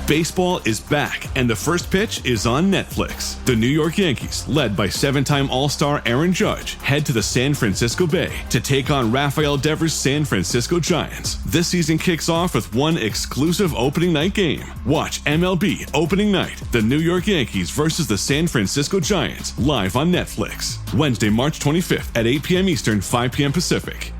Baseball is back, and the first pitch is on Netflix. The New York Yankees, led by 7-time All-Star Aaron Judge, head to the San Francisco Bay to take on Rafael Devers' San Francisco Giants. This season kicks off with one exclusive opening night game. Watch MLB Opening Night, the New York Yankees versus the San Francisco Giants, live on Netflix. Wednesday, March 25th at 8 p.m. Eastern, 5 p.m. Pacific.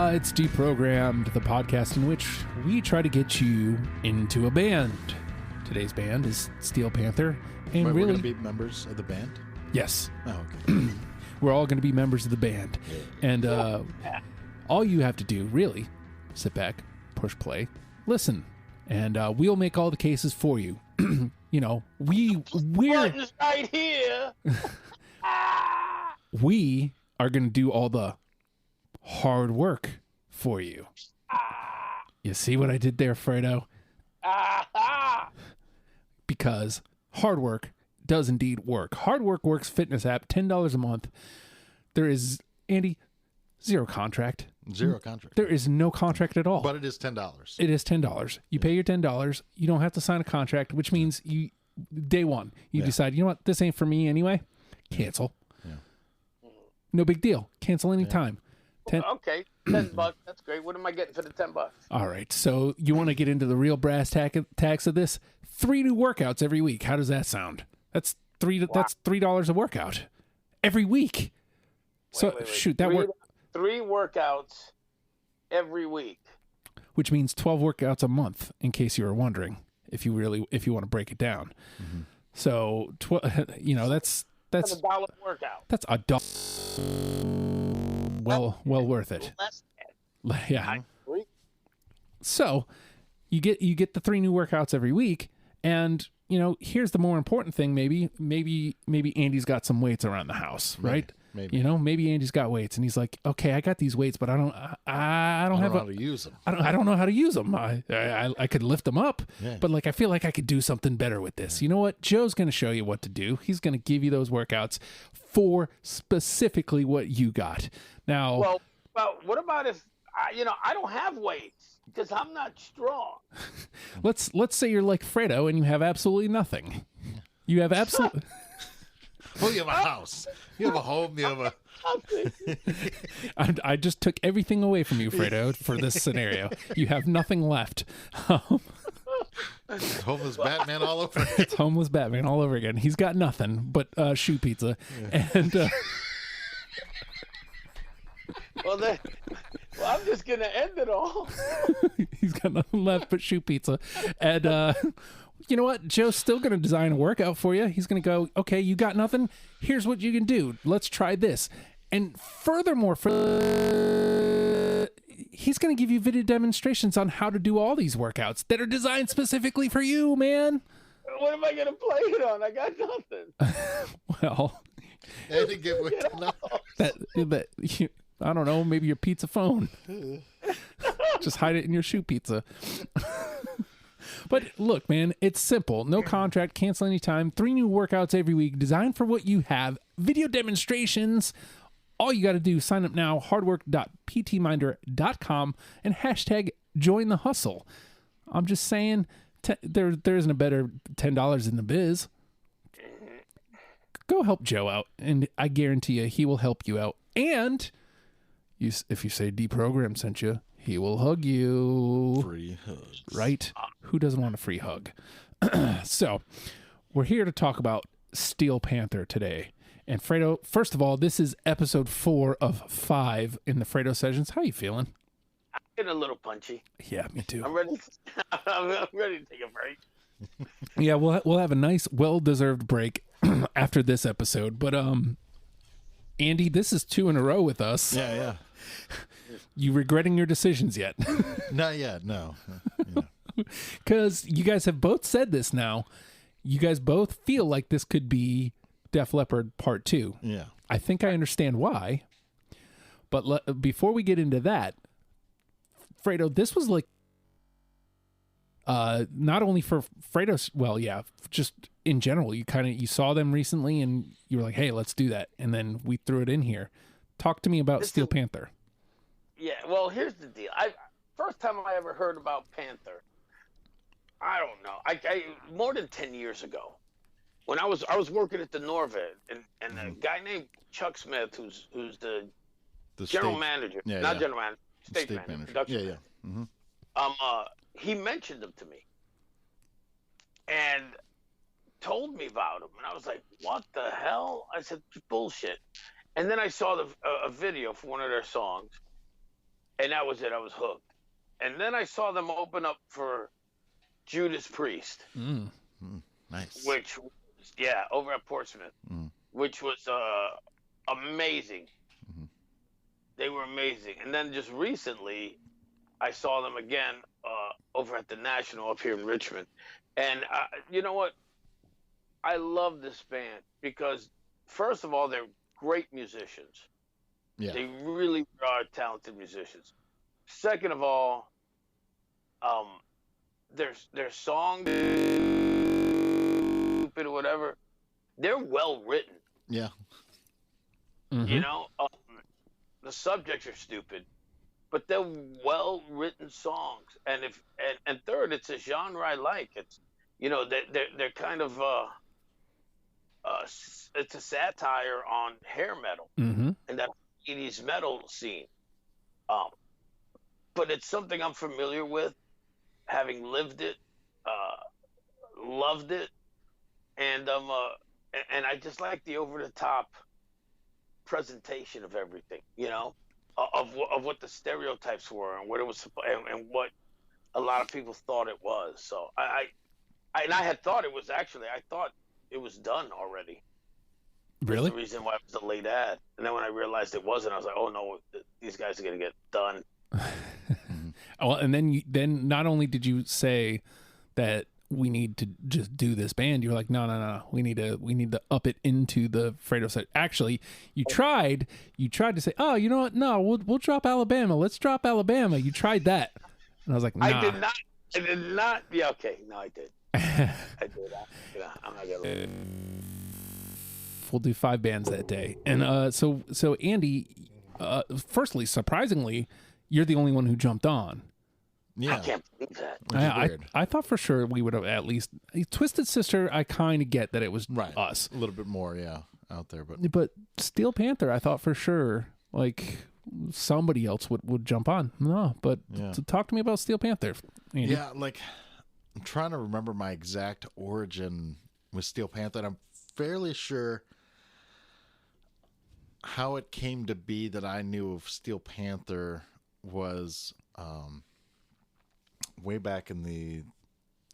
It's Deprogrammed, the podcast in which we try to get you into a band. Today's band is Steel Panther. And we're really, going to be members of the band? Yes. Oh, okay. We're all going to be members of the band. And all you have to do, really, sit back, push play, listen, and we'll make all the cases for you. You know, we're right here. We are going to do all the hard work for you. You see what I did there, Fredo? Because hard work does indeed work. Hard Work Works fitness app, $10 a month. There is, Andy, zero contract. Zero contract. There is no contract at all. But it is $10. It is $10. You pay your $10. You don't have to sign a contract, which means you, day one, you decide, you know what, this ain't for me anyway. Cancel. Yeah. No big deal. Cancel anytime. Okay, $10. That's great. What am I getting for the $10? All right. So you want to get into the real brass tacks of this? 3 new workouts every week. How does that sound? That's $3 a workout every week. Wait. Shoot, that work. 3 workouts every week, which means 12 workouts a month. In case you were wondering, if you want to break it down. Mm-hmm. So, that's $1 workout. That's $1. Well worth it. Yeah. So you get the 3 new workouts every week, and here's the more important thing. Maybe Andy's got some weights around the house, right? Maybe. Maybe Andy's got weights, and he's like, okay, I got these weights, but I don't know how to use them. I don't know how to use them. I could lift them up, but I feel like I could do something better with this. You know what? Joe's going to show you what to do. He's going to give you those workouts for specifically what you got. Now, well, what about if I don't have weights because I'm not strong? Let's say you're like Fredo and you have absolutely nothing. You have absolutely. Well, you have a house. You have a home. You have I just took everything away from you, Fredo, for this scenario. You have nothing left. It's homeless Batman all over. It's homeless Batman all over again. He's got nothing but shoe pizza. Yeah. And I'm just going to end it all. He's got nothing left but shoe pizza. And you know what? Joe's still going to design a workout for you. He's going to go, okay, you got nothing? Here's what you can do. Let's try this. And furthermore, he's going to give you video demonstrations on how to do all these workouts that are designed specifically for you, man. What am I going to play it on? I got nothing. Well, I don't know, maybe your pizza phone. Just hide it in your shoe pizza. But look, man, it's simple. No contract, cancel anytime. 3 new workouts every week, designed for what you have. Video demonstrations. All you got to do, sign up now, hardwork.ptminder.com, and hashtag join the hustle. I'm just saying, there isn't a better $10 in the biz. Go help Joe out, and I guarantee you he will help you out. And if you say Deprogram sent you, he will hug you. Free hugs. Right? Who doesn't want a free hug? So, we're here to talk about Steel Panther today. And Fredo, first of all, this is episode 4 of 5 in the Fredo Sessions. How you feeling? I'm getting a little punchy. Yeah, me too. I'm ready. I'm ready to take a break. Yeah, we'll have a nice, well-deserved break after this episode. But Andy, this is 2 in a row with us. Yeah. you regretting your decisions yet? Not yet, no. Because you guys have both said this now. You guys both feel like this could be Def Leppard Part 2. Yeah. I think I understand why. But before we get into that, Fredo, this was like not only for Fredo, well, yeah, just in general. You saw them recently and you were like, hey, let's do that. And then we threw it in here. Talk to me about Steel Panther. Yeah, well, here's the deal. First time I ever heard about Panther, I don't know. I more than 10 years ago, when I was working at the Norvet, and a guy named Chuck Smith, who's the general manager, general manager, state manager, production manager. Mm-hmm. He mentioned them to me and told me about them, and I was like, "What the hell?" I said, "Bullshit." And then I saw a video for one of their songs, and that was it. I was hooked. And then I saw them open up for Judas Priest. Nice. Which, over at Portsmouth, which was amazing. Mm-hmm. They were amazing. And then just recently, I saw them again over at the National up here in Richmond. And you know what? I love this band because, first of all, they're great musicians. Yeah. They really are talented musicians. Second of all, their songs, stupid or whatever, they're well written. Yeah. Mm-hmm. You know, the subjects are stupid, but they're well written songs. And and third, it's a genre I like. It's, you know, they're kind of it's a satire on hair metal and that 80s metal scene. But it's something I'm familiar with, having lived it, loved it, and I just like the over the top presentation of everything, you know, of what the stereotypes were and what it was and what a lot of people thought it was. So I had thought it was I thought it was done already. Really? That's the reason why it was a late ad. And then when I realized it wasn't, I was like, oh no, these guys are gonna get done. Well, and then not only did you say that we need to just do this band, you were like, no, we need to up it into the Fredo set. Actually, you tried to say, oh, you know what? No, we'll drop Alabama. Let's drop Alabama. You tried that, and I was like, nah. I did not. Yeah, okay, no, I did. I did. I'm not gonna. We'll do 5 bands that day, and so Andy, firstly, surprisingly, you're the only one who jumped on. Yeah. I can't believe that. I thought for sure we would have at least Twisted Sister. I kind of get that it was us a little bit more, out there, but Steel Panther, I thought for sure like somebody else would jump on. No, but so talk to me about Steel Panther, Andy. Yeah, like I'm trying to remember my exact origin with Steel Panther. And I'm fairly sure how it came to be that I knew of Steel Panther was way back in the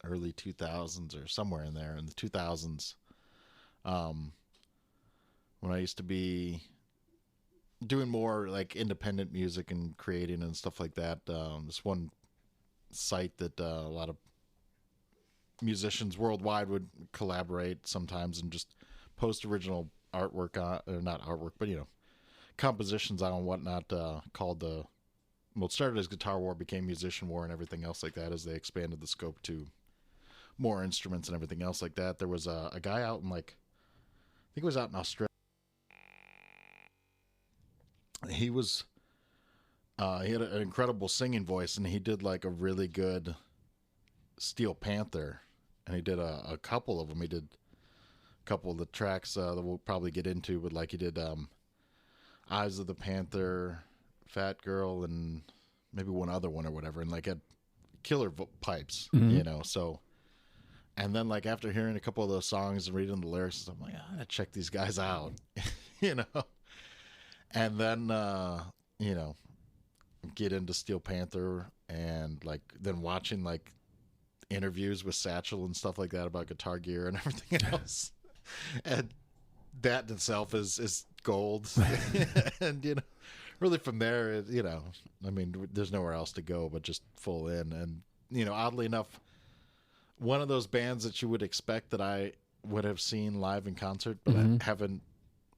early 2000s or somewhere in there in the 2000s, when I used to be doing more like independent music and creating and stuff like that. This one site that a lot of musicians worldwide would collaborate sometimes and just post original artwork on, or not artwork, but compositions on and whatnot, called the, well, it started as Guitar War, became Musician War and everything else like that as they expanded the scope to more instruments and everything else like that. There was a guy out in I think it was out in Australia. He was, he had an incredible singing voice, and he did like a really good Steel Panther, and he did a couple of them. He did a couple of the tracks that we'll probably get into, but like he did Eyes of the Panther, Fat Girl, and maybe one other one or whatever, and like had killer pipes, so. And then like after hearing a couple of those songs and reading the lyrics, I'm like, I gotta check these guys out, and then get into Steel Panther, and like then watching like interviews with Satchel and stuff like that about guitar gear and everything else, and that itself is gold. And really from there, I mean, there's nowhere else to go but just full in. And, oddly enough, one of those bands that you would expect that I would have seen live in concert, but I haven't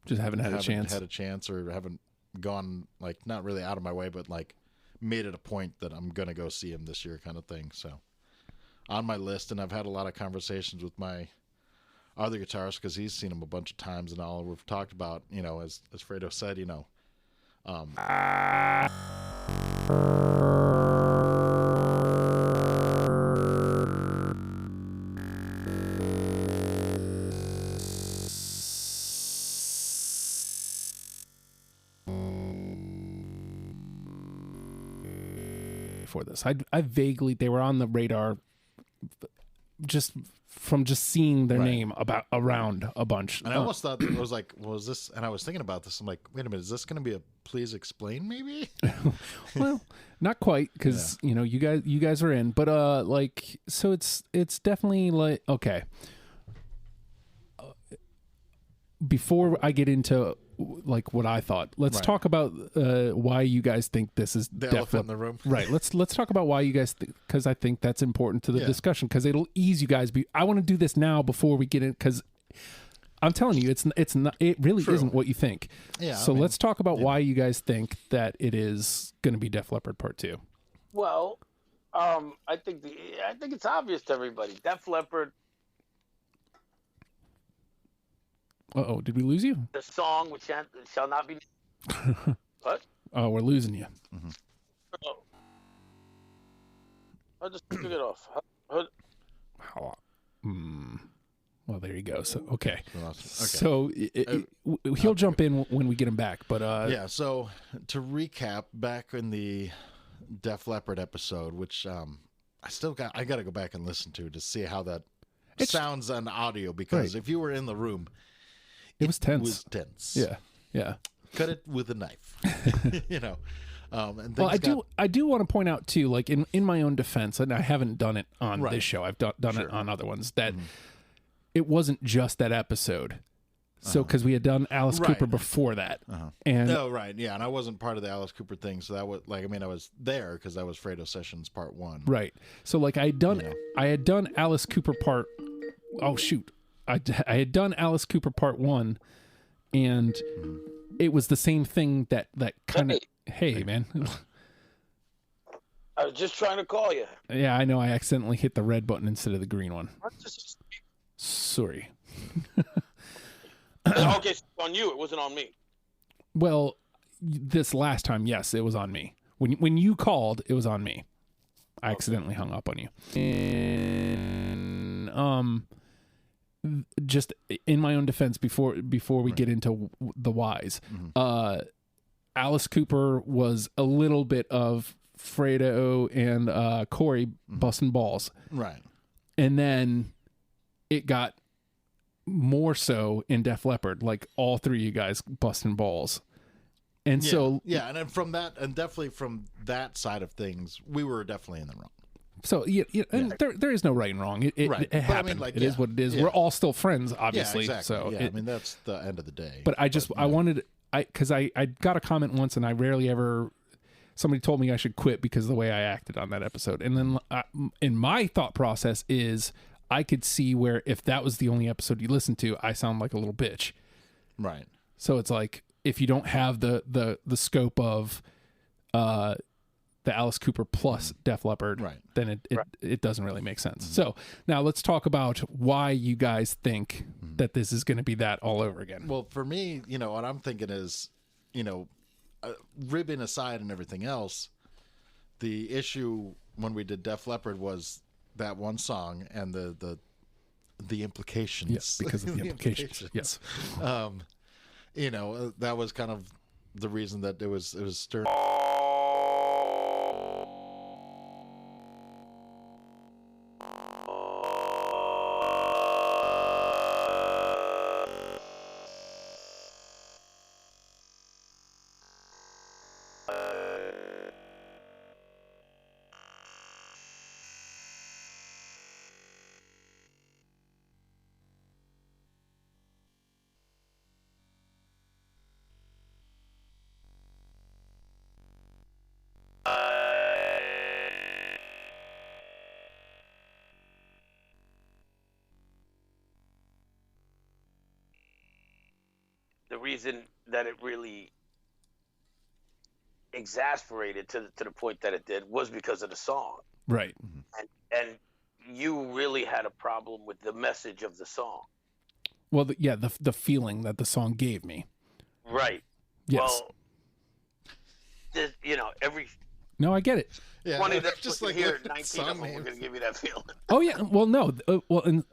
had a chance or haven't gone, like, not really out of my way, but like made it a point that I'm going to go see him this year kind of thing. So on my list, and I've had a lot of conversations with my other guitarist because he's seen him a bunch of times and all. We've talked about, as Fredo said, for this, I vaguely, they were on the radar just from seeing their name around a bunch. And I almost thought it was like, was this? And I was thinking about this. I'm like, wait a minute, is this going to be a please explain? Maybe. Well, not quite, because you guys are in, but like, so it's definitely like, okay. Before I get into like what I thought, let's talk about why you guys think this is the elephant in the room. Right. Let's talk about why you guys because I think that's important to the discussion, because it'll ease you guys. I want to do this now before we get in, because I'm telling you, it's not. It really isn't what you think. Yeah. So let's talk about why you guys think that it is going to be Def Leppard Part 2. Well, I think it's obvious to everybody. Def Leppard. Uh-oh, did we lose you? The song which shall not be. What? Oh, we're losing you. Mm-hmm. Oh. I just took it off. Well, there you go. So okay. Okay. So he'll jump in when we get him back. But yeah. So to recap, back in the Def Leppard episode, which I got to go back and listen to see how that sounds on audio, because if you were in the room. It was tense. It was tense. Yeah. Cut it with a knife. And well, I do want to point out too, like in my own defense, and I haven't done it on this show. I've done it on other ones. That it wasn't just that episode. So because we had done Alice Cooper before that, and and I wasn't part of the Alice Cooper thing, so that was like, I mean, I was there because that was Fredo Sessions Part 1. Right. So like I had done Alice Cooper Part. Oh shoot. I had done Alice Cooper Part 1, and it was the same thing that kind of, hey, man. I was just trying to call you. Yeah, I know. I accidentally hit the red button instead of the green one. Sorry. Okay, so on you. It wasn't on me. Well, this last time, yes, it was on me. When you called, it was on me. I accidentally hung up on you. And just in my own defense, before we get into the whys, Alice Cooper was a little bit of Fredo and Corey busting balls, right? And then it got more so in Def Leppard, like all three of you guys busting balls, and and then from that, and definitely from that side of things, we were definitely in the wrong. So and there is no right and wrong. It happened. I mean, like, it is what it is. Yeah. We're all still friends, obviously. Yeah, exactly. So I mean, that's the end of the day. But I wanted, because I got a comment once, and I rarely ever. Somebody told me I should quit because of the way I acted on that episode, and then in my thought process is I could see where if that was the only episode you listened to, I sound like a little bitch. Right. So it's like if you don't have the scope of the Alice Cooper plus Def Leppard, then it doesn't really make sense. So now let's talk about why you guys think that this is going to be that all over again. Well, for me, what I'm thinking is, ribbing aside and everything else, the issue when we did Def Leppard was that one song and the implications. Yes, because of the implications. Yes. That was kind of the reason that it was stirring. the reason that it really exasperated to the point that it did was because of the song. Right. And you really had a problem with the message of the song. Well, the feeling that the song gave me. Right. Yes. Well, every. No, I get it. Yeah, 20 that's just like like here, 19 of them are going to give you that feeling. Oh yeah. Well, no.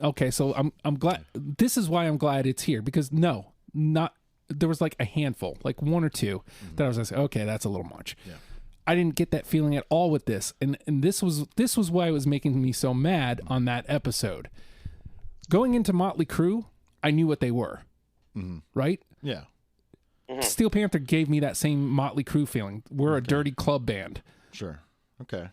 Okay. So I'm glad. This is why I'm glad it's here, because there was like a handful, like one or two that I was like, okay, that's a little much. Yeah. I didn't get that feeling at all with this, and this was why it was making me so mad on that episode. Going into Motley Crue, I knew what they were, right? Yeah. Steel Panther gave me that same Motley Crue feeling. We're a dirty club band. Sure. Okay.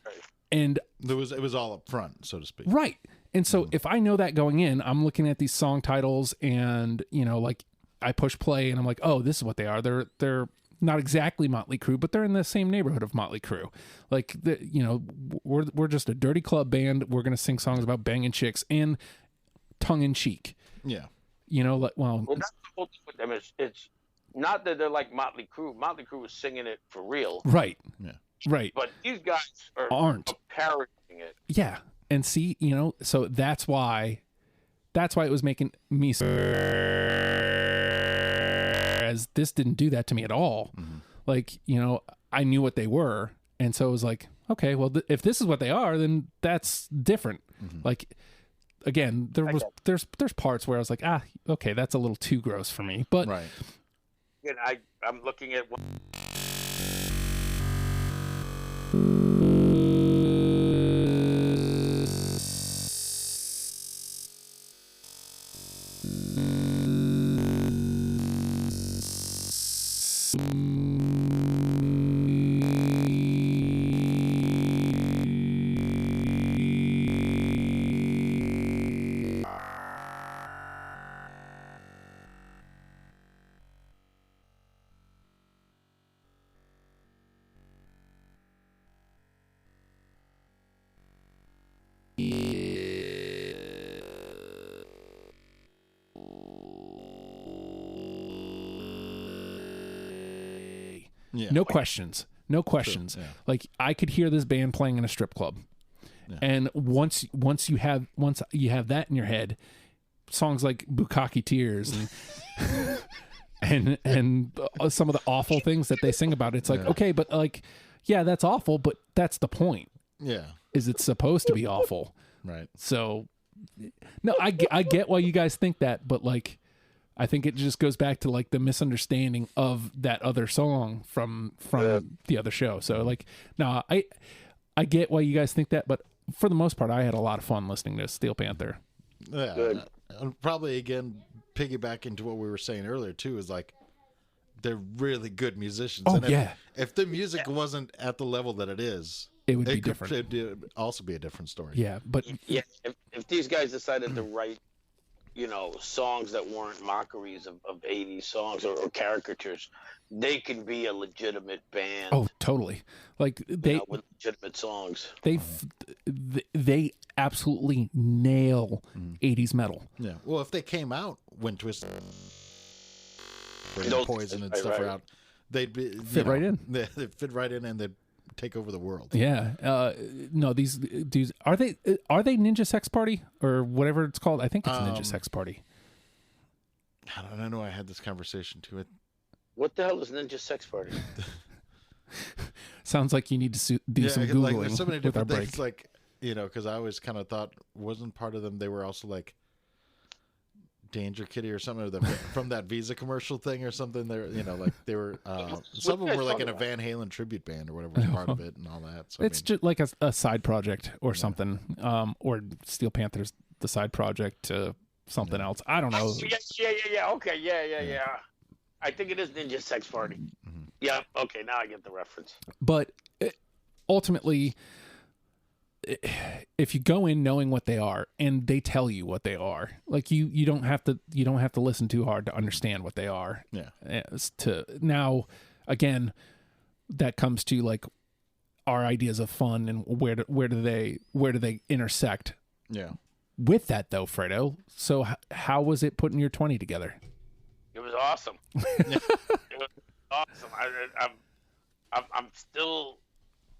And it was all up front, so to speak. Right. And so if I know that going in, I'm looking at these song titles and, like I push play and I'm like, oh, this is what they are. They're not exactly Motley Crue, but they're in the same neighborhood of Motley Crue. Like, we're just a dirty club band. We're going to sing songs about banging chicks and tongue in cheek. Yeah. Well, that's the whole thing with them. It's not that they're like Motley Crue. Motley Crue was singing it for real. Right. Yeah. Right. But these guys aren't parodying it. Yeah. And see, so that's why it was making me so, as this didn't do that to me at all. Like, I knew what they were. And so it was like, okay, well, if this is what they are, then that's different. Like, again, there's parts where I was like, okay, that's a little too gross for me. But right. And I'm looking at what. Yeah. No questions. No questions. True, yeah. Like, I could hear this band playing in a strip club. Yeah. And once you have that in your head, songs like Bukkake Tears and some of the awful things that they sing about, it's like, okay, but like, yeah, that's awful, but that's the point. Yeah. Is it's supposed to be awful. Right. So, no, I get why you guys think that, but like, I think it just goes back to like the misunderstanding of that other song from the other show. So like, no, I get why you guys think that, but for the most part, I had a lot of fun listening to Steel Panther. Yeah. Good. Probably again, piggyback into what we were saying earlier too, is like, they're really good musicians. Oh, and if the music wasn't at the level that it is, it would be different. It'd also be a different story. Yeah, but if these guys decided to write, songs that weren't mockeries of 80s songs or caricatures, they can be a legitimate band. Oh, totally. Like with legitimate songs. They absolutely nail 80s metal. Yeah. Well, if they came out when Twisted Poison and stuff are out, they'd be right in. They'd fit right in, and they'd take over the world. Yeah. No, these dudes, are they Ninja Sex Party or whatever it's called? I think it's Ninja Sex Party. I don't know. I had this conversation too. What the hell is Ninja Sex Party? Sounds like you need to do some Googling. Like, there's so many different things. Break. Like, because I always kind of thought, wasn't part of them, they were also like Danger Kitty or something, or from that Visa commercial thing or something. They're like they were. Some of them were like in a Van Halen tribute band or whatever was part of it and all that. So it's just like a side project or something, or Steel Panther's the side project to something else. I don't know. Yeah. Okay. Yeah. I think it is Ninja Sex Party. Mm-hmm. Yeah. Okay. Now I get the reference. But ultimately, if you go in knowing what they are and they tell you what they are, like you don't have to listen too hard to understand what they are. Yeah. Now, again, that comes to like our ideas of fun and where do they intersect? Yeah. With that though, Fredo. So how was it putting your 20 together? It was awesome. It was awesome. I'm still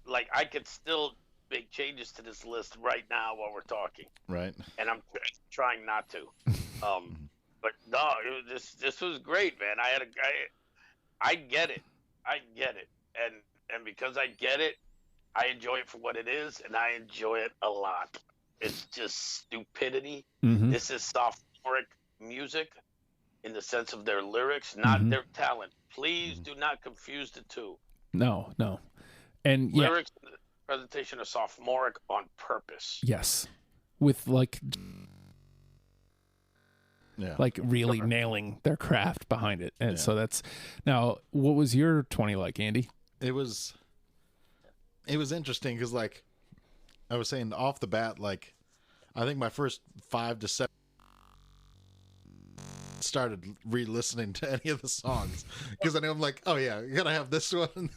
like I could still make changes to this list right now while we're talking. Right. And I'm trying not to. But no, this was great, man. I get it. I get it. And because I get it, I enjoy it for what it is, and I enjoy it a lot. It's just stupidity. Mm-hmm. This is sophomoric music in the sense of their lyrics, not their talent. Please do not confuse the two. No. And lyrics in the presentation are sophomoric on purpose. Yes. With like really nailing their craft behind it. And so that's now, what was your 20 like, Andy? It was interesting because, like I was saying off the bat, like I think my first 5 to 7 started re-listening to any of the songs because I know I'm like, oh yeah, you gotta have this one.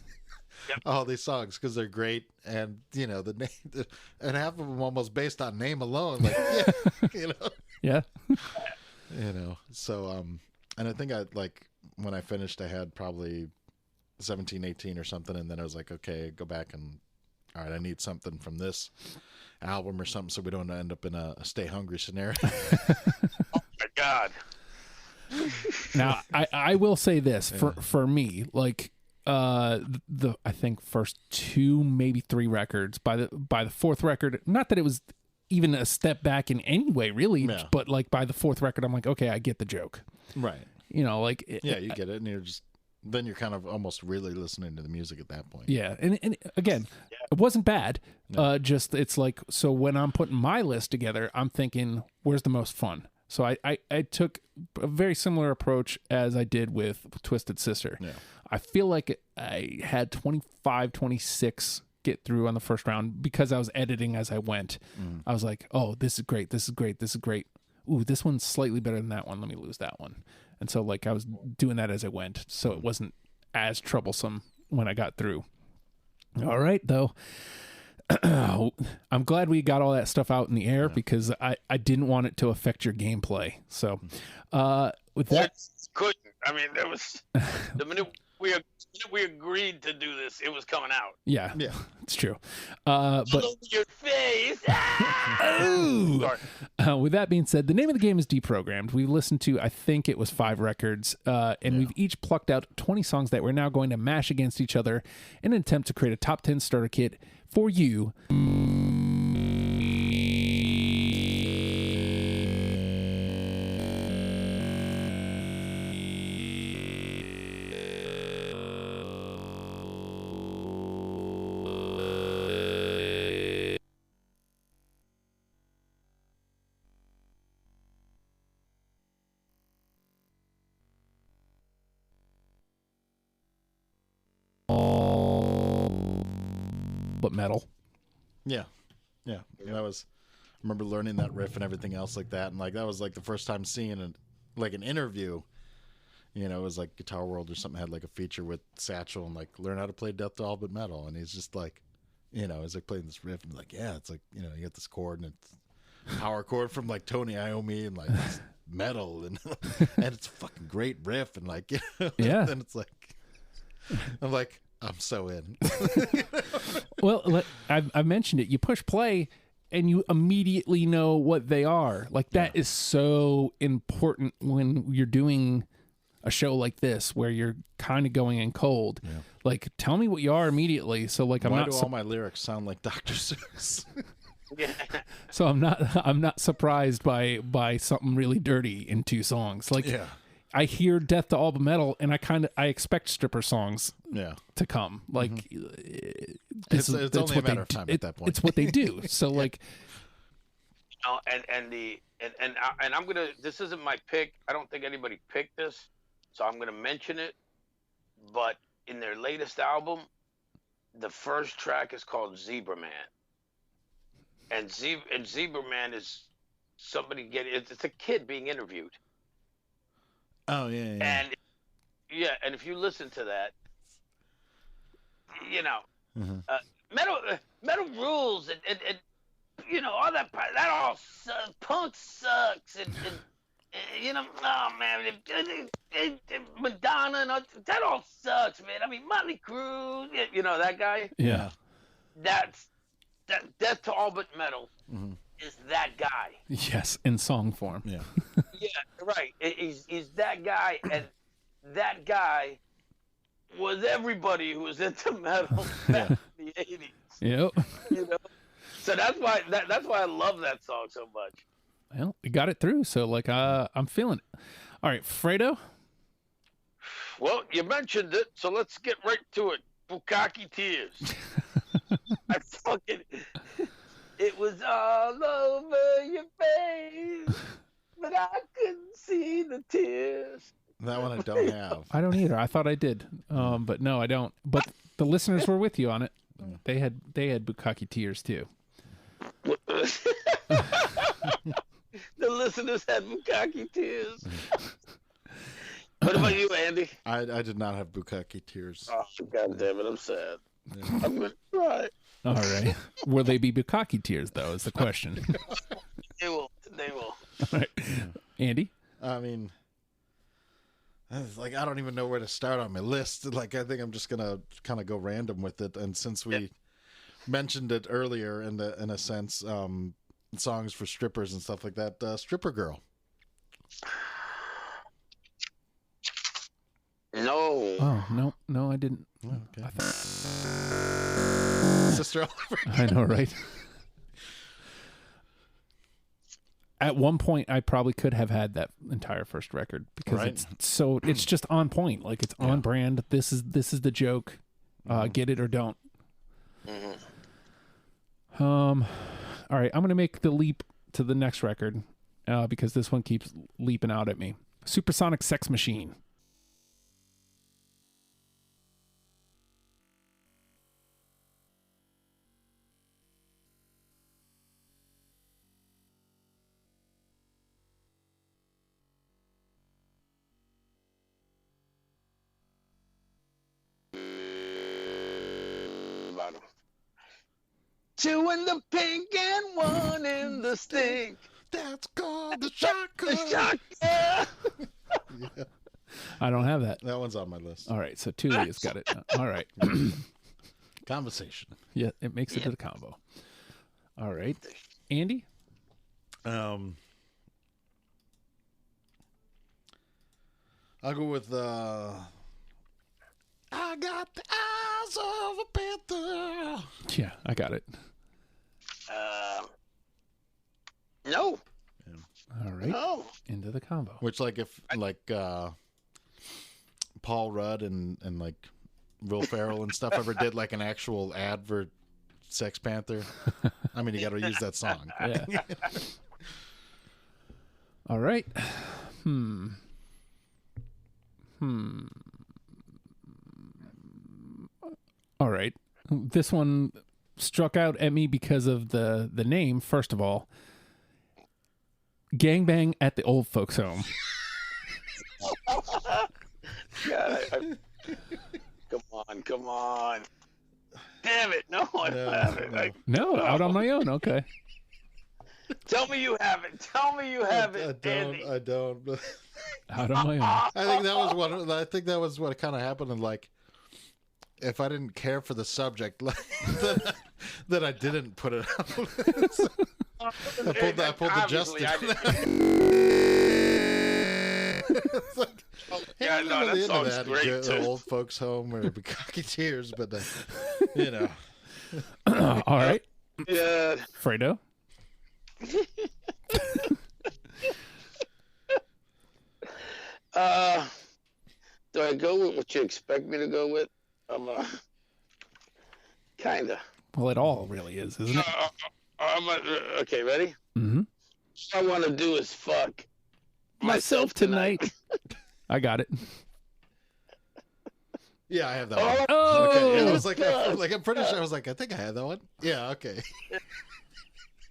All these songs because they're great, and you know the name, and half of them almost based on name alone. Like, yeah. So and I think I like when I finished, I had probably 17, 18 or something, and then I was like, okay, go back and all right, I need something from this album or something, so we don't end up in a stay hungry scenario. Oh my God. Now I will say this for me, like the I think first 2 maybe 3 records, by the fourth record, not that it was even a step back in any way really, but like by the fourth record I'm like, okay, I get the joke, right? Like you get it, and then you're kind of almost really listening to the music at that point. Yeah, and again, it wasn't bad. Just it's like, so when I'm putting my list together, I'm thinking, where's the most fun? So I took a very similar approach as I did with Twisted Sister. Yeah. I feel like I had 25, 26 get through on the first round because I was editing as I went. I was like, oh, this is great. This is great. This is great. Ooh, this one's slightly better than that one. Let me lose that one. And so like I was doing that as I went. So it wasn't as troublesome when I got through. All right, though. I'm glad we got all that stuff out in the air because I didn't want it to affect your gameplay. So with that, couldn't. I mean, there was the minute we agreed to do this, it was coming out. Yeah, it's true. But your face. With that being said, the name of the game is Deprogrammed. We listened to, I think it was 5 records, and we've each plucked out 20 songs that we're now going to mash against each other in an attempt to create a top 10 starter kit for you. But metal. Yeah. That was, I remember learning that riff and everything else like that, and like that was like the first time seeing an interview. It was like Guitar World or something had like a feature with Satchel and like learn how to play Death to All But Metal, and he's just like, he's like playing this riff and like, yeah, it's like, you get this chord and it's power chord from like Tony Iommi and like it's metal and it's a fucking great riff and like, yeah, and it's like, I'm like, I'm so in. Well, I've mentioned it. You push play and you immediately know what they are. Like that is so important when you're doing a show like this where you're kind of going in cold. Yeah. Like, tell me what you are immediately. So like, why do all my lyrics sound like Dr. Seuss? So I'm not surprised by something really dirty in 2 songs. Like, I hear Death to All But Metal, and I expect stripper songs to come. Like, it's only a matter of time at that point. It's what they do. So like, and I'm gonna. This isn't my pick. I don't think anybody picked this, so I'm gonna mention it. But in their latest album, the first track is called Zebra Man, and Zebra Man is somebody it's a kid being interviewed. Oh yeah. And if you listen to that, metal rules and all that all sucks. Punk sucks and oh man, Madonna and that all sucks, man. I mean, Motley Crue, that guy. Yeah. That's Death to All But Metal is that guy. Yes, in song form. Yeah. Yeah, right. He's that guy, and that guy was everybody who was into metal back in the 80s. Yep. So that's why I love that song so much. Well, we got it through, so like I'm feeling it. All right, Fredo. Well, you mentioned it, so let's get right to it. Bukkake Tears. It was all over your face, but I couldn't see the tears. That one I don't have. I don't either. I thought I did, but no, I don't. But the listeners were with you on it. They had Bukkake Tears too. The listeners had Bukkake Tears. What about you, Andy? I did not have Bukkake Tears. Oh, God damn it, I'm sad. Yeah. I'm going to cry. All right. Will they be Bukkake Tears, though, is the question. They will. All right. Andy? I mean, I don't even know where to start on my list. I think I'm just going to kind of go random with it. And since we mentioned it earlier in a sense, songs for strippers and stuff like that, Stripper Girl. No. Oh, no, I didn't. Okay. Sister Oliver. I know, right? At one point, I probably could have had that entire first record because it's just on point. Like it's on brand. This is the joke. Get it or don't. All right, I'm gonna make the leap to the next record because this one keeps leaping out at me. Supersonic Sex Machine. Two in the pink and one in the stink. That's called the shotgun. Yeah. I don't have that. That one's on my list. All right, so Tulia's got it. All right. Conversation. Yeah, it makes it to the combo. All right. Andy? I'll go with I got the eyes of a panther. Yeah, I got it. No. Yeah. All right. No. Into the combo. Which, if Paul Rudd and Will Ferrell and stuff ever did an actual ad for Sex Panther, I mean, you got to use that song. Yeah. All right. All right. This one struck out at me because of the name, first of all. Gangbang at the Old Folks Home. God, come on. Damn it. No, I don't have it. No, out on my own. Okay. Tell me you have it. Andy. I don't. Out on my own. I think that was what kind of happened. And if I didn't care for the subject, then I didn't put it out. So, I pulled the Justin. That song's great too. Old Folks Home or Bukkake Tears, but All right. Yeah. Fredo. Do I go with what you expect me to go with? Kinda. Well, it all really is, isn't it? Okay, ready? Mm-hmm. All I want to do is fuck myself tonight. I got it. Yeah, I have that one. Oh, okay. Yeah, I was I'm pretty sure. I was I think I had that one. Yeah, okay.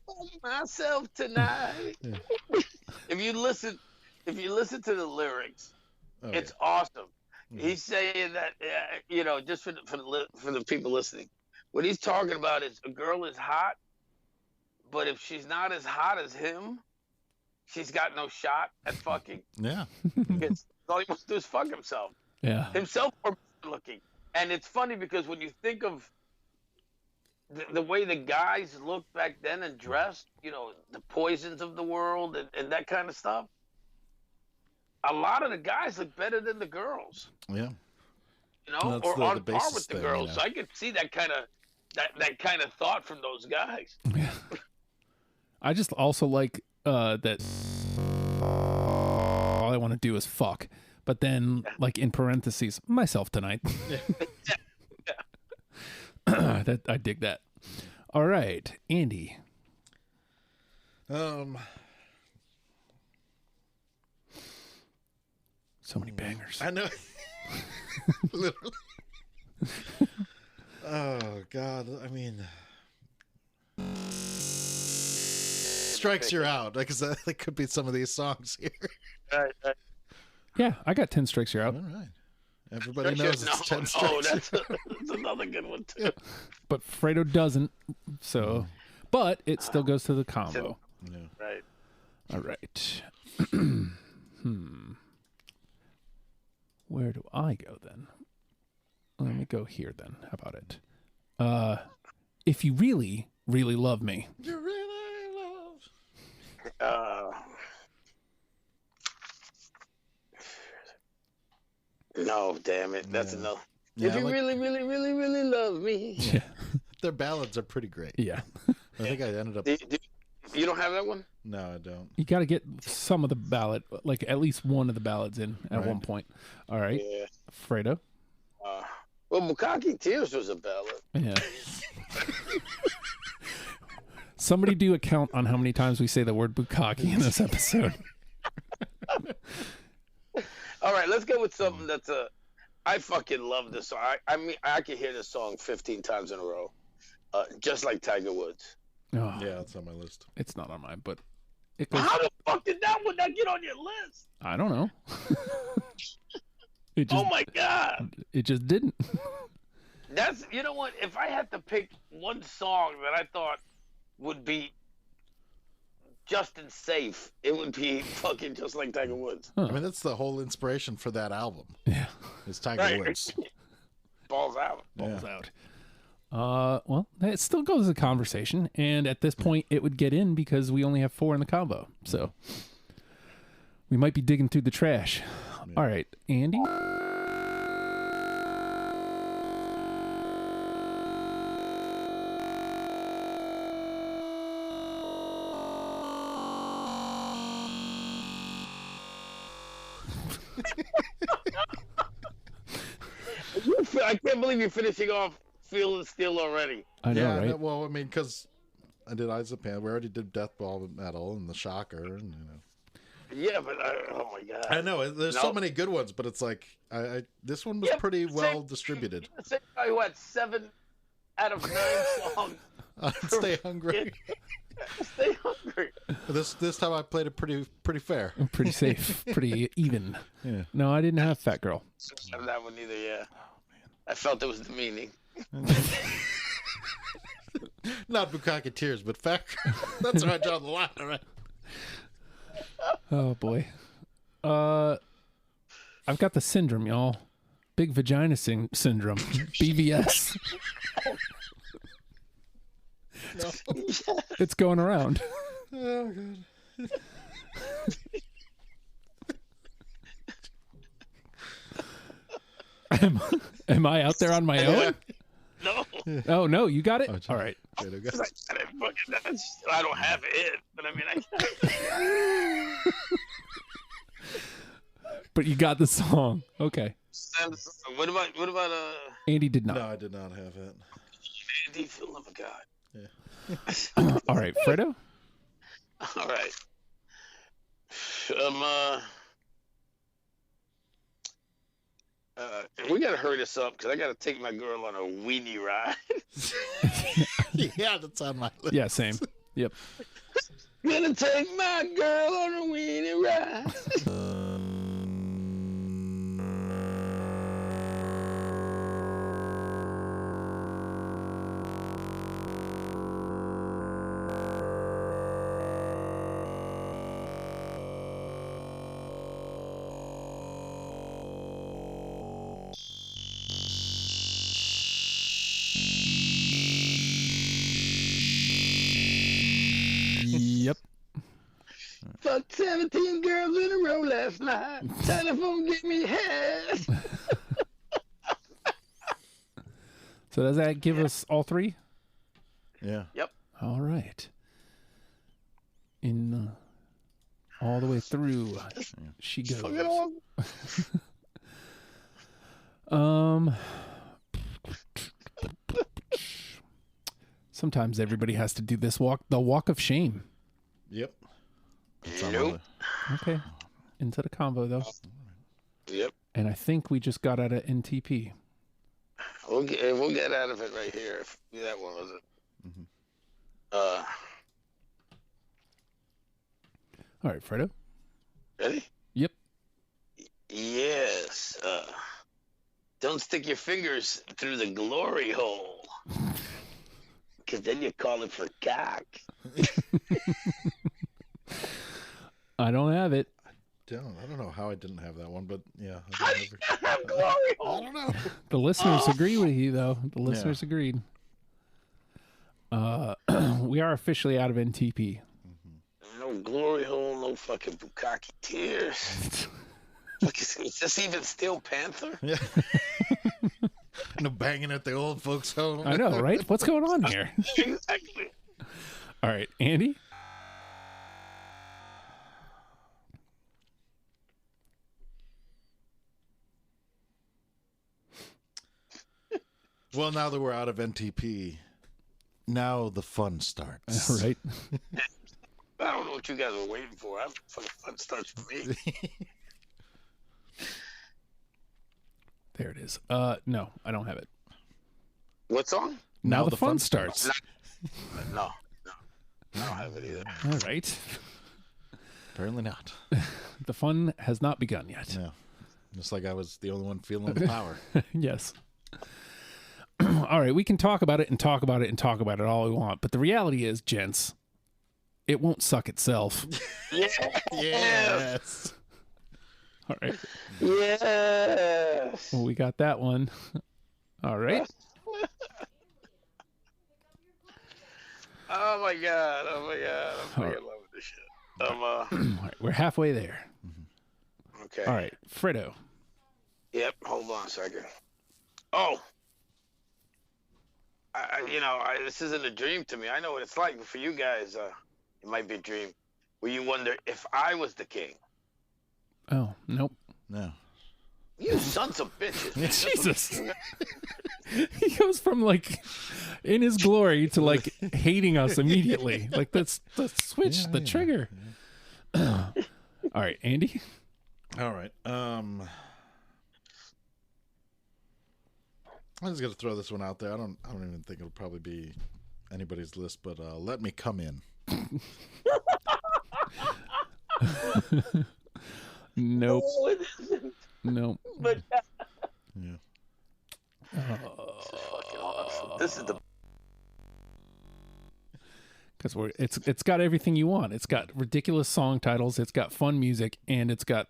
Fuck myself tonight. Yeah. If you listen to the lyrics, it's awesome. Mm-hmm. He's saying that just for the people listening, what he's talking about is a girl is hot, but if she's not as hot as him, she's got no shot at fucking. Yeah. All he wants to do is fuck himself. Yeah. Himself or looking. And it's funny because when you think of the way the guys looked back then and dressed, the Poisons of the world and that kind of stuff, a lot of the guys look better than the girls. Yeah. Or on par with the girls. So I could see that kind of thought from those guys. Yeah. I just also like that all I want to do is fuck. But then, like in parentheses, myself tonight. That I dig that. All right, Andy. So many bangers. I know. Literally. Oh God! I mean, strikes you're out because that could be some of these songs here. Right. Yeah, I got 10 strikes. You're out. All right. Everybody knows it's 10 strikes. Oh, that's another good one too. But Fredo doesn't. So, but it still goes to the combo. Yeah. Right. All right. Where do I go then? Let me go here then. How about it? If you really, really love me. You really love. No, damn it. That's enough. Yeah, if you really, really, really, really love me. Yeah. Their ballads are pretty great. Yeah. I think I ended up. You don't have that one? No, I don't. You got to get some of the ballad, like at least one of the ballads in at one point. All right. Yeah. Fredo. Well, Bukkake Tears was a ballad. Yeah. Somebody do a count on how many times we say the word bukkake in this episode. All right, let's go with something that's I fucking love this song. I mean, I can hear this song 15 times in a row. Just like Tiger Woods. Oh, Yeah, it's on my list. it's not on mine, but it goes. How the fuck did that one not get on your list? I don't know. It just, Oh my God. It just didn't. That's, you know what? If I had to pick one song that I thought would be just and safe, it would be fucking Just Like Tiger Woods. Huh. I mean, that's the whole inspiration for that album. Yeah. Is Tiger Right. Woods. Balls out. Balls out. Well, it still goes as a conversation, and at this point, it would get in because we only have 4 in the combo. So we might be digging through the trash. Yeah. All right, Andy. I can't believe you're finishing off Feeling Steel already. I know, Yeah, right? well, I mean, because I did Eyes of Pan. We already did Death Ball Metal and The Shocker, and Yeah, but oh my God. I know there's so many good ones, but it's like this one was pretty well distributed. The same guy who had 7 out of 9 songs. Stay Hungry. Stay Hungry. This time I played it pretty fair. Pretty safe, pretty even. Yeah. No, I didn't have Fat Girl. I don't have that one either. Yeah. I felt it was the meaning. Not Bukkake Tears, but Fat Girl. That's where I draw the line. All right. Oh boy. I've got the syndrome, y'all. Big vagina syndrome. BVS. No. It's going around. Oh God. Am I out there on my own? No. Oh no, you got it. Oh, all right. Okay, there we go. I don't have it, but I mean, I. But you got the song. Okay. What about Andy did not. No, I did not have it. Andy, feel love of God. Yeah. All right, Fredo. All right. We gotta hurry this up because I gotta take my girl on a weenie ride. Yeah, that's on my list. Yeah, same. Yep. Gonna take my girl on a weenie ride. fucked 17 girls in a row last night. Telephone gave me head. So does that give us all three? Yeah. Yep. All right. In all the way through, she goes. Sometimes everybody has to do this walk, the walk of shame. Yep. Nope. Okay. Into the combo though. Yep. And I think we just got out of NTP. We'll get out of it right here. If that one was it. Mm-hmm. All right, Fredo. Ready? Yep. Yes. Don't stick your fingers through the glory hole. Because then you're calling for cock. I don't have it. I don't know how I didn't have that one, but yeah. How do you have glory hole? I don't know. The listeners agree with you, though. The listeners agreed. We are officially out of NTP. No glory hole, no fucking bukkake tears. Is this even Steel Panther? Yeah. No banging at the old folks' home. I know, right? What's going on here? Exactly. All right, Andy? Well, now that we're out of NTP, now the fun starts. Right. I don't know what you guys were waiting for. Fucking fun starts for me. There it is. No, I don't have it. What song? Now the fun starts. No. I don't have it either. All right. Apparently not. The fun has not begun yet. Yeah. Just like I was the only one feeling the power. Yes. All right, we can talk about it and talk about it and talk about it all we want, but the reality is, gents, it won't suck itself. Yes. All right. Yes. Well, we got that one. All right. Oh my god. I'm fucking loving this shit. All right, we're halfway there. Okay. All right, Fredo. Yep. Hold on a second. Oh. This isn't a dream to me. I know what it's like, but for you guys, it might be a dream where you wonder if I was the king. Oh, nope. No. You sons of bitches. Jesus. He goes from like in his glory to like hating us immediately. Like that's the switch, the trigger. Yeah. All right, Andy. All right. I'm just gonna throw this one out there. I don't even think it'll probably be anybody's list, but Let Me Come In. Nope. No, it isn't. Nope. But Yeah. this is the Because it's got everything you want. It's got ridiculous song titles. It's got fun music, and it's got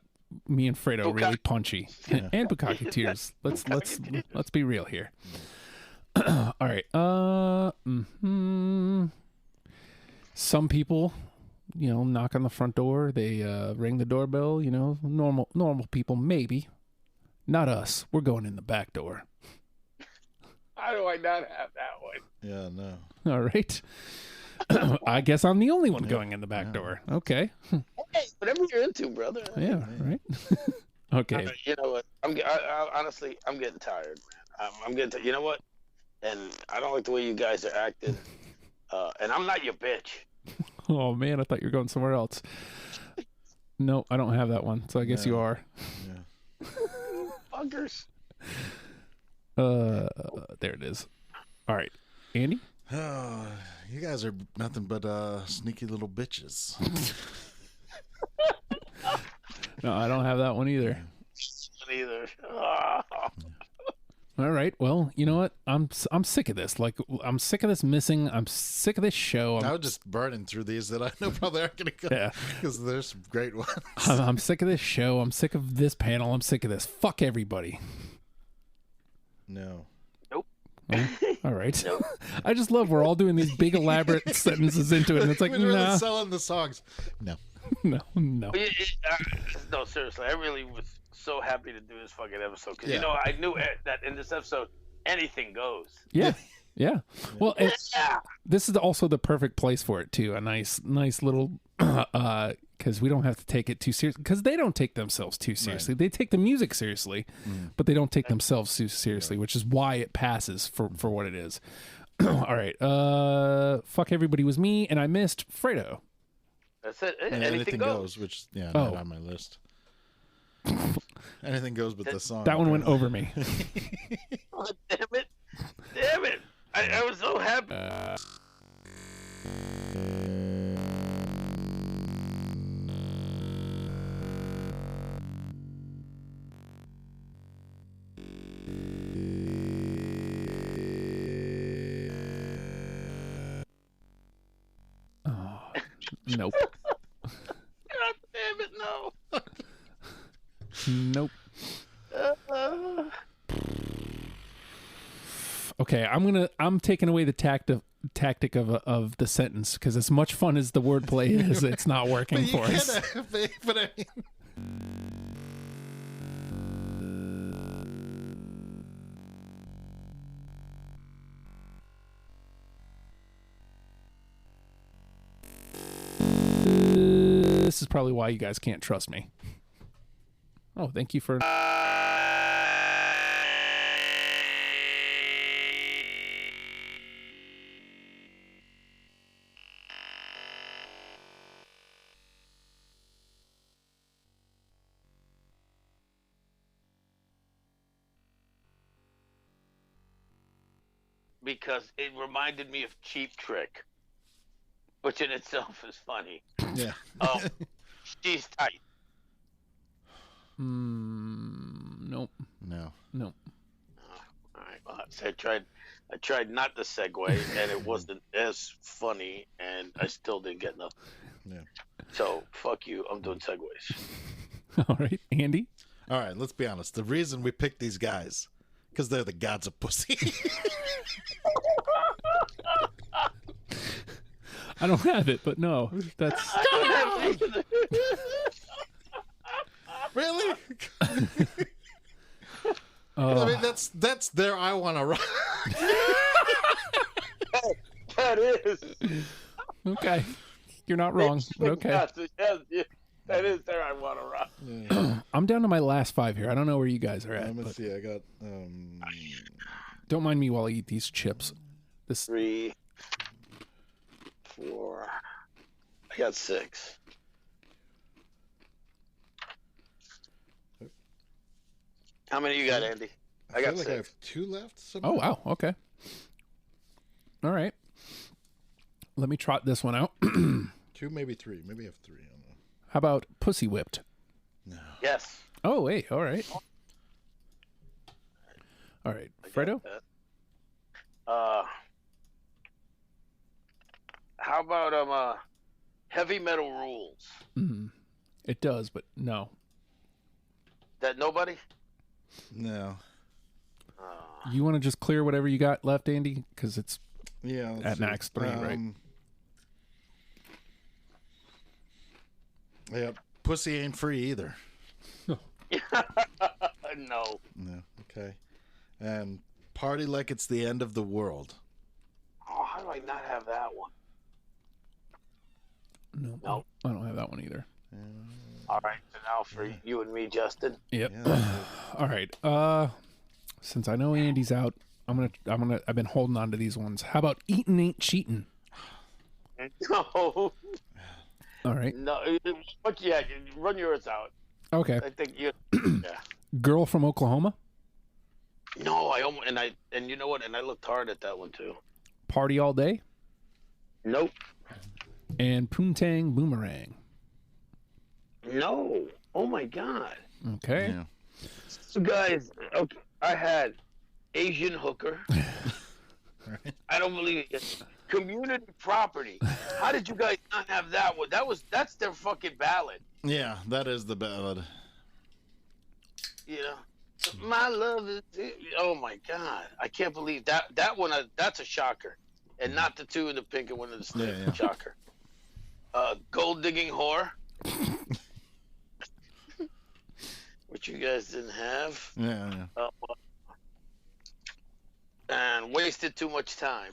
me and Fredo really punchy and bukkake tears. Let's be real here. All right. Some people, knock on the front door. They ring the doorbell. Normal people, maybe. Not us. We're going in the back door. How do I not have that one? Yeah, no. All right. I guess I'm the only one going in the back door. Okay. Hey, whatever you're into, brother. Yeah, right. Okay. You know what? Honestly, I'm getting tired, man. I'm getting. You know what? And I don't like the way you guys are acting. And I'm not your bitch. Oh man, I thought you were going somewhere else. No, I don't have that one. So I guess you are. Yeah. Buggers. There it is. All right, Andy. Oh, you guys are nothing but sneaky little bitches. No, I don't have that one either. Neither. All right. Well, you know what? I'm sick of this. Like, I'm sick of this missing. I'm sick of this show. I was just burning through these that I know probably aren't going to go. Yeah. Because there's some great ones. I'm sick of this show. I'm sick of this panel. I'm sick of this. Fuck everybody. No. Nope. Well, all right. Nope. I just love we're all doing these big elaborate sentences into it, and it's like, we're really nah. selling the songs. No. No. No, seriously, I really was so happy to do this fucking episode because I knew that in this episode anything goes. Yeah. Well, this is also the perfect place for it too. A nice little because we don't have to take it too seriously because they don't take themselves too seriously. Right. They take the music seriously, but they don't take themselves too seriously, which is why it passes for what it is. All right. Fuck Everybody Was Me, and I missed Fredo. That's it. Anything goes, which not on my list. Anything goes but the song. That one went over me. Oh, damn it. I was so happy. Nope. God damn it, no. Nope. Okay, I'm taking away the tactic of the sentence because as much fun as the wordplay is, it's not working for us. But I mean... This is probably why you guys can't trust me. Oh, thank you for... Because it reminded me of Cheap Trick, which in itself is funny. Yeah. She's tight. Nope. No. Nope. All right. Well, I tried not to segue, and it wasn't as funny, and I still didn't get nothing. Yeah. So fuck you. I'm doing segues. All right, Andy. All right. Let's be honest. The reason we picked these guys because they're the gods of pussy. I don't have it, but no, that's... Really? I mean, that's their I Wanna Rock. That is. Okay. You're not wrong, but okay. Yes, that is their I Wanna Rock. Yeah. I'm down to my last 5 here. I don't know where you guys are at. Let me see. I got... Don't mind me while I eat these chips. 3, 4. I got 6. How many you got, Andy? I got feel 6. I have 2 left. Somewhere. Oh, wow. Okay. All right. Let me trot this one out. 2, maybe 3. Maybe I have 3. I don't know. How about Pussy Whipped? No. Yes. Oh, wait. All right. All right. Fredo? How about Heavy Metal Rules? It does, but no. That nobody? No. You want to just clear whatever you got left, Andy? Because it's at max 3, right? Yeah, pussy ain't free either. No. No. Okay. And Party Like It's the End of the World. Oh, how do I not have that one? No. I don't have that one either. All right, so now for you and me, Justin. Yep. All right. Since I know Andy's out, I've been holding on to these ones. How about Eatin' Ain't Cheatin'? No. All right. No. Yeah, run yours out. Okay. I think you. Yeah. Girl from Oklahoma. No, and you know what? And I looked hard at that one too. Party All Day. Nope. And Poontang Boomerang. No. Oh my God. Okay. Yeah. So guys, okay, I had Asian Hooker. Right. I don't believe it. Community Property. How did you guys not have that one? That's their fucking ballad. Yeah, that is the ballad. You know, my love is. Oh my God, I can't believe that one. That's a shocker, and not the 2 in the pink and 1 in the snake. Yeah. Shocker. Gold Digging Whore. Which you guys didn't have. Yeah. And wasted too much time.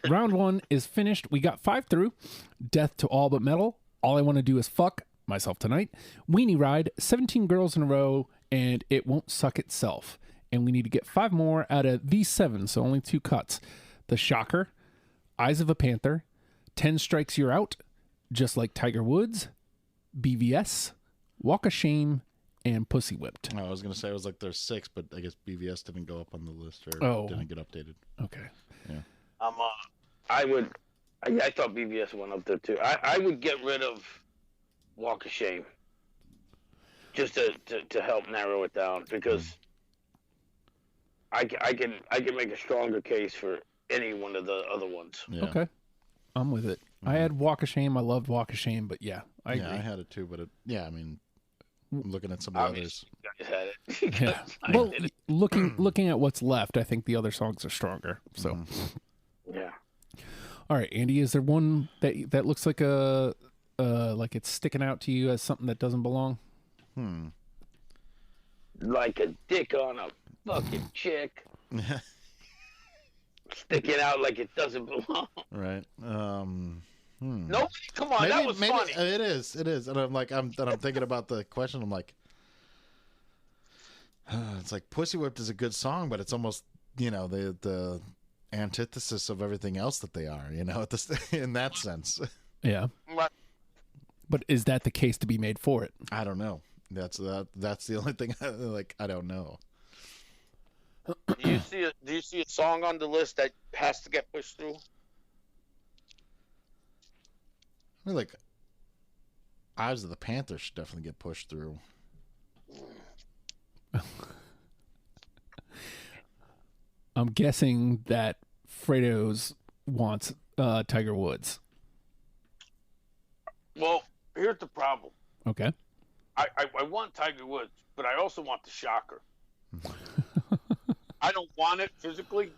Round 1 is finished. We got 5 through. Death to All But Metal. All I Want to Do Is Fuck Myself Tonight. Weenie Ride. 17 Girls in a Row. And It Won't Suck Itself. And we need to get 5 more out of these 7, so only 2 cuts. The Shocker. Eyes of a Panther. 10 Strikes You're Out. Just Like Tiger Woods. BVS. Walk of Shame. And Pussy Whipped. I was going to say it was like there's 6, but I guess BVS didn't go up on the list or didn't get updated. Okay. Yeah. I thought BVS went up there too. I would get rid of Walk of Shame just to help narrow it down, because I can make a stronger case for any one of the other ones. Yeah. Okay. I'm with it. I had Walk of Shame. I loved Walk of Shame, but yeah, I agree. I had it too, but I mean, I'm looking at some of the others. You guys had it. Yeah. Well, looking at what's left, I think the other songs are stronger. So, yeah. All right, Andy, is there one that looks like like it's sticking out to you as something that doesn't belong? Like a dick on a fucking chick. Sticking out like it doesn't belong. Right. No, come on, that was funny. It is, and I'm thinking about the question. I'm like, it's like Pussy Whipped is a good song, but it's almost the antithesis of everything else that they are. In that sense. Yeah. Right. But is that the case to be made for it? I don't know. That's the only thing. I don't know. Do you see a song on the list that has to get pushed through? I mean, like, Eyes of the Panther should definitely get pushed through. I'm guessing that Fredo's wants Tiger Woods. Well, here's the problem. Okay. I want Tiger Woods, but I also want the Shocker. I don't want it physically.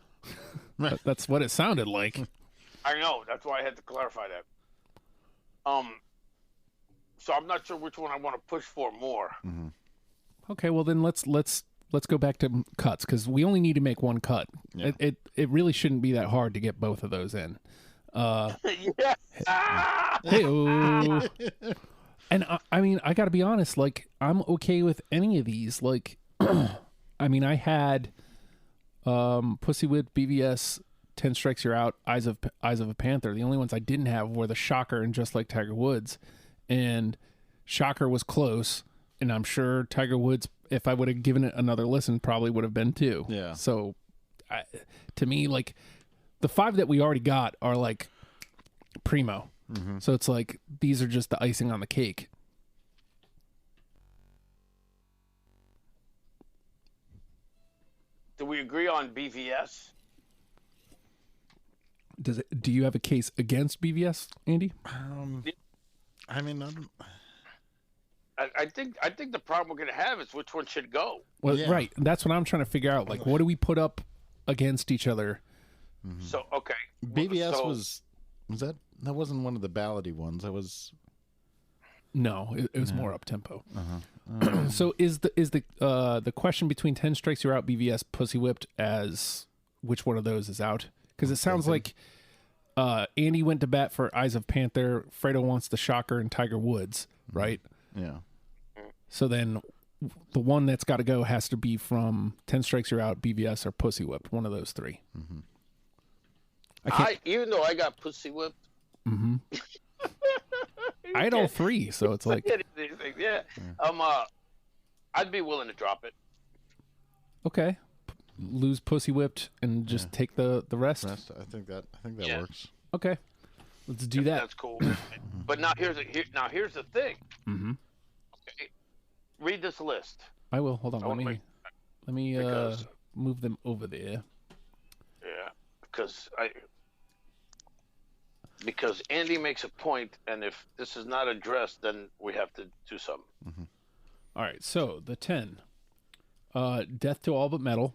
That's what it sounded like. I know. That's why I had to clarify that. So I'm not sure which one I want to push for more. Mm-hmm. Okay, well then let's go back to cuts, because we only need to make one cut. Yeah. It really shouldn't be that hard to get both of those in. Yes. Hey-o. And I mean, I got to be honest. Like, I'm okay with any of these. Like, I mean, I had Pussy Whipped, BVS, 10 Strikes You're Out, Eyes of a Panther. The only ones I didn't have were the Shocker and Just Like Tiger Woods. And Shocker was close, and I'm sure Tiger Woods, if I would have given it another listen, probably would have been too. Yeah. So, to me, like, the 5 that we already got are like primo. Mm-hmm. So it's like these are just the icing on the cake. Do we agree on BVS? Do you have a case against BVS, Andy? I mean, I think the problem we're going to have is which one should go. Well, yeah. Right. That's what I'm trying to figure out. Like, what do we put up against each other? Mm-hmm. So, okay. BVS was that wasn't one of the ballady ones. That was. No, it was more up tempo. Uh-huh. So is the question between 10 Strikes You're Out, BVS, Pussy Whipped, as which one of those is out? Because it sounds like Andy went to bat for Eyes of Panther, Fredo wants the Shocker, and Tiger Woods, right? Yeah. So then the one that's got to go has to be from 10 Strikes You're Out, BVS, or Pussy Whipped, one of those 3. Mm-hmm. Even though I got Pussy Whipped. Mm-hmm. I had all 3, so it's like. Yeah, I'd be willing to drop it. Okay. Lose Pussy Whipped and just take the rest. I think that works. Okay. Let's do that. That's cool. But now here's the thing. Mm-hmm. Okay. Read this list. I will. Hold on. Let me because, move them over there. Yeah, because Andy makes a point, and if this is not addressed, then we have to do something. Mm-hmm. All right. So the 10, Death to All But Metal.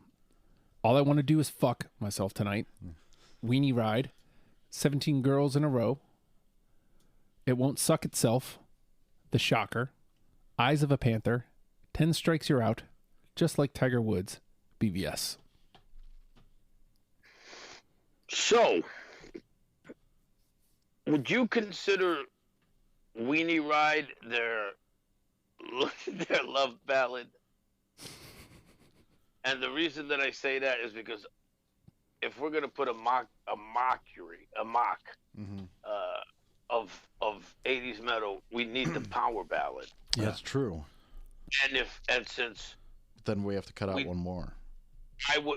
All I want to do is fuck myself tonight. Weenie Ride. 17 Girls in a Row. It Won't Suck Itself. The Shocker. Eyes of a Panther. 10 Strikes You're Out. Just Like Tiger Woods. BVS. So, would you consider Weenie Ride their love ballad? And the reason that I say that is because if we're gonna put a mock Mm-hmm. Of 80s metal, we need the power ballad. Yeah. That's true. And since then we have to cut out one more.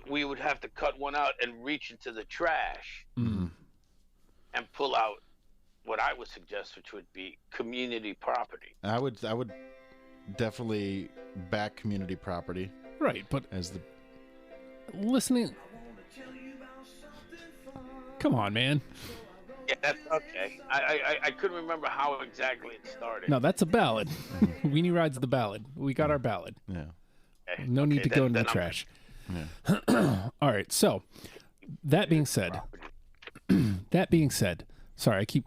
We would have to cut one out and reach into the trash Mm-hmm. and pull out what I would suggest, which would be Community Property. I would definitely back Community Property. Right, but as the listening. Come on, man. Yeah, that's okay. I couldn't remember how exactly it started. No, that's a ballad. Weenie Ride's the ballad. We got our ballad. Yeah. Okay. No need to go in the trash. Yeah. All right. So that being said, sorry, I keep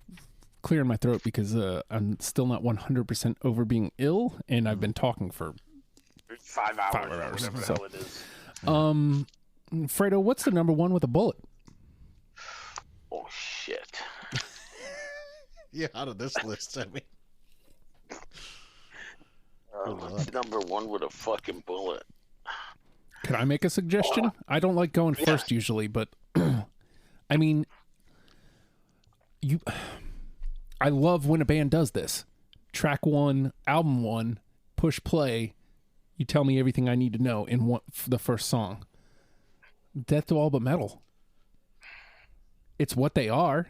clearing my throat because I'm still not 100% over being ill, and I've been talking for 5 hours. 5 hours. Whatever So, the hell it is. Fredo, what's the number one with a bullet? Oh shit. Yeah, out of this list, I mean. Number one with a fucking bullet. Can I make a suggestion? I don't like going first usually, but I mean, I love when a band does this. Track 1, album 1, push play. You tell me everything I need to know in the first song. Death to All But Metal. It's what they are.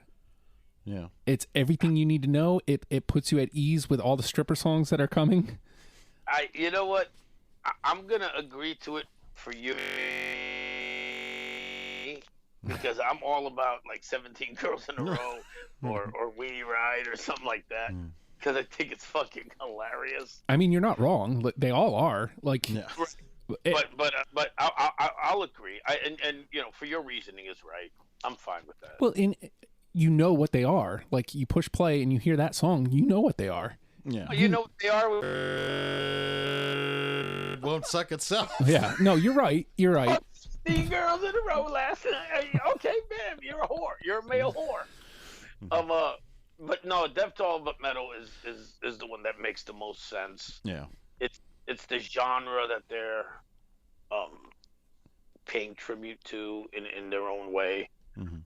Yeah. It's everything you need to know. It puts you at ease with all the stripper songs that are coming. You know what? I'm gonna agree to it for you because I'm all about like 17 Girls in a Row or Weenie Ride or something like that because I think it's fucking hilarious. I mean, you're not wrong. They all are. Like, yeah. But I'll agree. And you know, for your reasoning is right. I'm fine with that. Well, you know what they are. Like, you push play and you hear that song, you know what they are. Yeah. You know what they are. Won't suck itself. Yeah. No, you're right. You're right. 16 girls in a row last night. Okay, man, you're a whore. You're a male whore. But no, Death to All But Metal is the one that makes the most sense. Yeah. It's the genre that they're paying tribute to in their own way. Mm-hmm.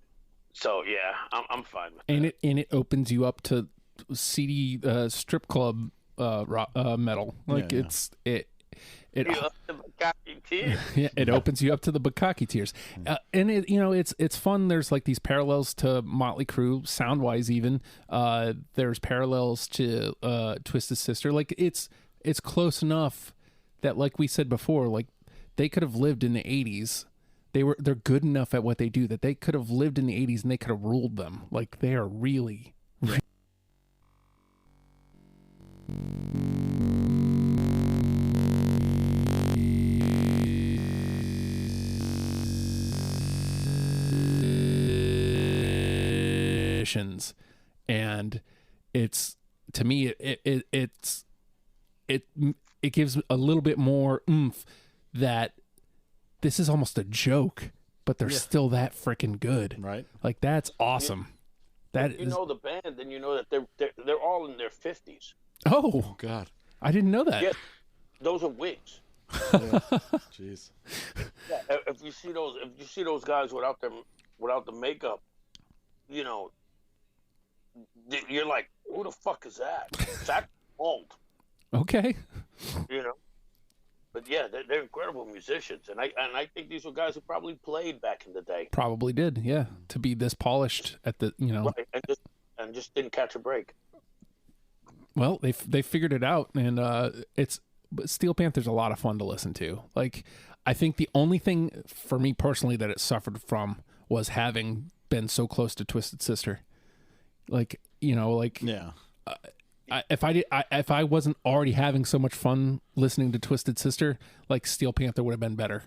So yeah, I'm fine with that. And it opens you up to seedy strip club metal. Like it opens you up to the Bukkake tears. And it's fun. There's like these parallels to Motley Crue sound wise even. There's parallels to Twisted Sister. Like it's close enough that, like we said before, like they could have lived in the 80s. They're good enough at what they do that they could have lived in the 80s and they could have ruled them. Like they are really and it's, to me, it gives a little bit more oomph that this is almost a joke, but they're still that freaking good. Right. Like that's awesome. Know the band, then you know that they're all in their 50s. Oh God, I didn't know that. Yeah, those are wigs. Jeez. Yeah, if you see those guys without the makeup, you know, you're like, who the fuck is that? That old. Okay. You know, but yeah, they're incredible musicians, and I think these were guys who probably played back in the day. Probably did, yeah. To be this polished at the, right, and just didn't catch a break. Well, they figured it out, and but Steel Panther's a lot of fun to listen to. Like, I think the only thing for me personally that it suffered from was having been so close to Twisted Sister. Like, yeah. If I wasn't already having so much fun listening to Twisted Sister, like Steel Panther would have been better.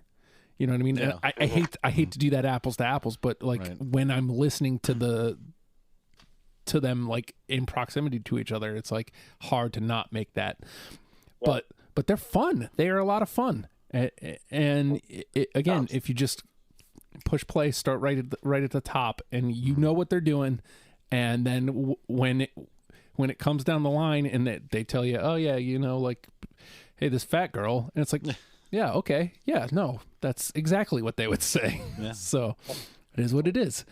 You know what I mean? Yeah. I hate to do that apples to apples, but like when I'm listening to them like in proximity to each other, it's like hard to not make that. Yeah. But they're fun. They are a lot of fun. And again, if you just push play, start right at the top, and you know what they're doing, and then when it comes down the line and they tell you, oh yeah, like, hey, this fat girl, and it's like, yeah, okay, yeah, no, that's exactly what they would say. Yeah. So it is what it is.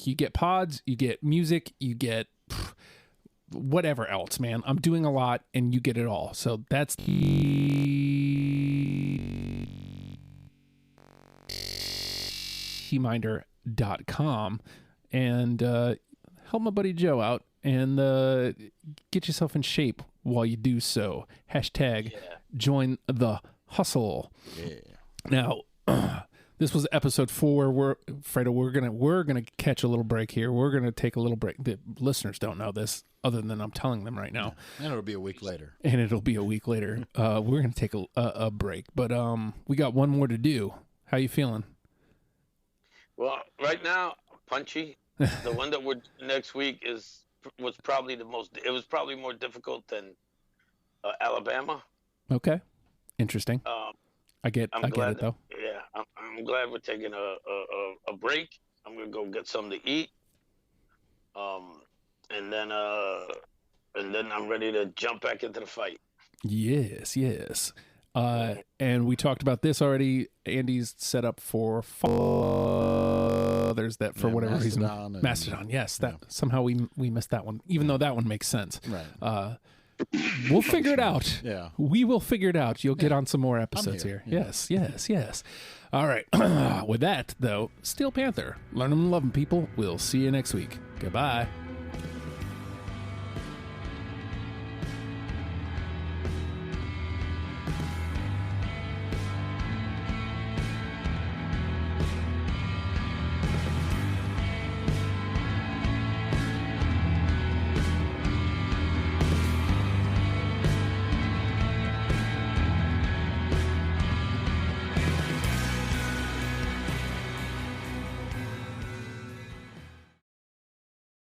You get pods, you get music, you get whatever else, man. I'm doing a lot and you get it all. So that's keyminder.com, and help my buddy Joe out and get yourself in shape while you do so. Hashtag join the hustle. Yeah. Now, this was episode 4. Fredo, we're gonna catch a little break here. We're gonna take a little break. The listeners don't know this, other than I'm telling them right now. And it'll be a week later. We're gonna take a break, but we got one more to do. How you feeling? Well, right now, punchy. The one that we're next week was probably it was probably more difficult than Alabama. Okay, interesting. I get it though. Yeah, I'm glad we're taking a break. I'm gonna go get something to eat. And then I'm ready to jump back into the fight. Yes. And we talked about this already. Andy's set up for there's that for whatever reason. Mastodon. Yes, somehow we missed that one, even though that one makes sense. Right. We'll figure it out. Yeah. We will figure it out. You'll get on some more episodes here. Yeah. Yes. All right. With that, though, Steel Panther. Learn them and love them, people. We'll see you next week. Goodbye.